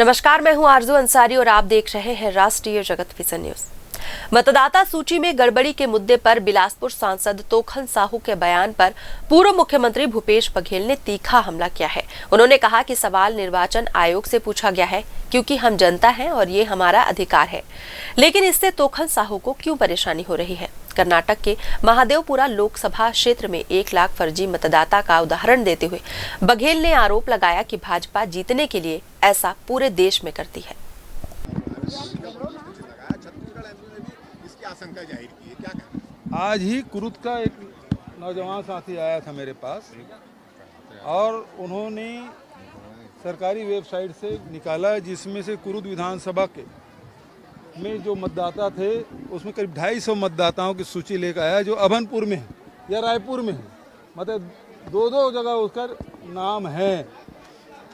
नमस्कार, मैं हूं आरजू अंसारी और आप देख रहे हैं राष्ट्रीय जगत विजन न्यूज। मतदाता सूची में गड़बड़ी के मुद्दे पर बिलासपुर सांसद तोखन साहू के बयान पर पूर्व मुख्यमंत्री भूपेश बघेल ने तीखा हमला किया है। उन्होंने कहा कि सवाल निर्वाचन आयोग से पूछा गया है क्योंकि हम जनता हैं और ये हमारा अधिकार है, लेकिन इससे तोखन साहू को क्यों परेशानी हो रही है। कर्नाटक के महादेवपुरा लोकसभा क्षेत्र में 1 लाख फर्जी मतदाता का उदाहरण देते हुए बघेल ने आरोप लगाया कि भाजपा जीतने के लिए ऐसा पूरे देश में करती है। आज ही कुरुद का एक नौजवान साथी आया था मेरे पास और उन्होंने सरकारी वेबसाइट से निकाला जिसमें से कुरुद विधानसभा के में जो मतदाता थे उसमें करीब 250 मतदाताओं की सूची लेकर आया जो अभनपुर में है या रायपुर में है, मतलब दो जगह उसका नाम है।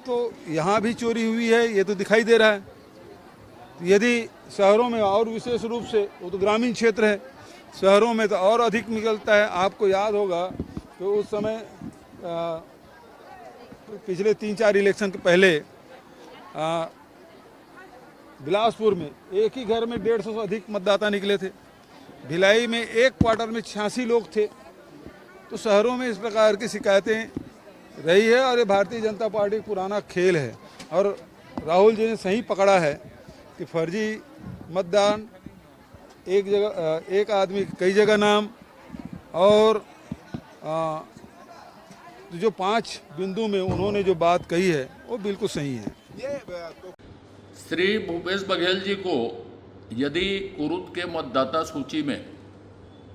तो यहाँ भी चोरी हुई है, ये तो दिखाई दे रहा है। यदि शहरों में और विशेष रूप से वो तो ग्रामीण क्षेत्र है, शहरों में तो और अधिक निकलता है। आपको याद होगा कि उस समय पिछले 3-4 इलेक्शन के पहले बिलासपुर में एक ही घर में 150 से अधिक मतदाता निकले थे। भिलाई में एक क्वार्टर में 86 लोग थे। तो शहरों में इस प्रकार की शिकायतें रही है और ये भारतीय जनता पार्टी का पुराना खेल है। और राहुल जी ने सही पकड़ा है कि फर्जी मतदान, एक जगह एक आदमी कई जगह नाम, और जो 5 बिंदु में उन्होंने जो बात कही है वो बिल्कुल सही है। श्री भूपेश बघेल जी को यदि कुरुद के मतदाता सूची में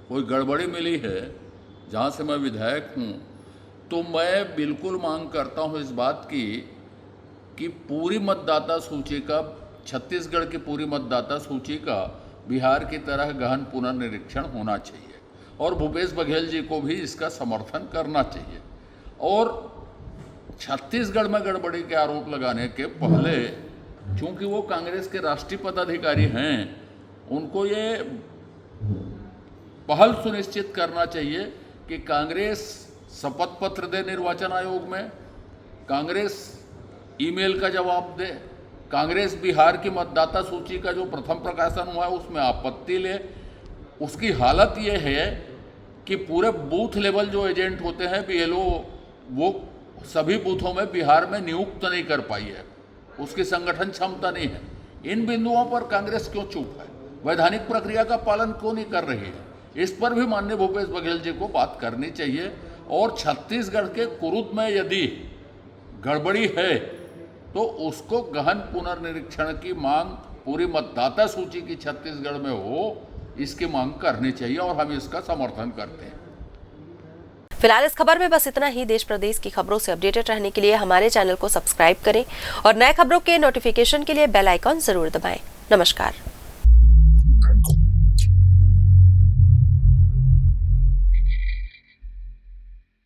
कोई गड़बड़ी मिली है, जहां से मैं विधायक हूं, तो मैं बिल्कुल मांग करता हूं इस बात की कि पूरी मतदाता सूची का, छत्तीसगढ़ की पूरी मतदाता सूची का बिहार की तरह गहन पुनर्निरीक्षण होना चाहिए और भूपेश बघेल जी को भी इसका समर्थन करना चाहिए। और छत्तीसगढ़ में गड़बड़ी के आरोप लगाने के पहले, चूंकि वो कांग्रेस के राष्ट्रीय पदाधिकारी हैं, उनको ये पहल सुनिश्चित करना चाहिए कि कांग्रेस शपथ पत्र दे निर्वाचन आयोग में, कांग्रेस ईमेल का जवाब दे, कांग्रेस बिहार की मतदाता सूची का जो प्रथम प्रकाशन हुआ है उसमें आपत्ति ले। उसकी हालत ये है कि पूरे बूथ लेवल जो एजेंट होते हैं BLO, वो सभी बूथों में बिहार में नियुक्त नहीं कर पाई है, उसकी संगठन क्षमता नहीं है। इन बिंदुओं पर कांग्रेस क्यों चुप है, वैधानिक प्रक्रिया का पालन क्यों नहीं कर रही है, इस पर भी माननीय भूपेश बघेल जी को बात करनी चाहिए। और छत्तीसगढ़ के कुरुद में यदि गड़बड़ी है तो उसको गहन पुनर्निरीक्षण की मांग पूरी मतदाता सूची की छत्तीसगढ़ में हो, इसकी मांग करनी चाहिए और हम इसका समर्थन करते हैं। फिलहाल इस खबर में बस इतना ही। देश प्रदेश की खबरों से अपडेटेड रहने के लिए हमारे चैनल को सब्सक्राइब करें और नए खबरों के नोटिफिकेशन के लिए बेल आइकॉन जरूर दबाएं। नमस्कार।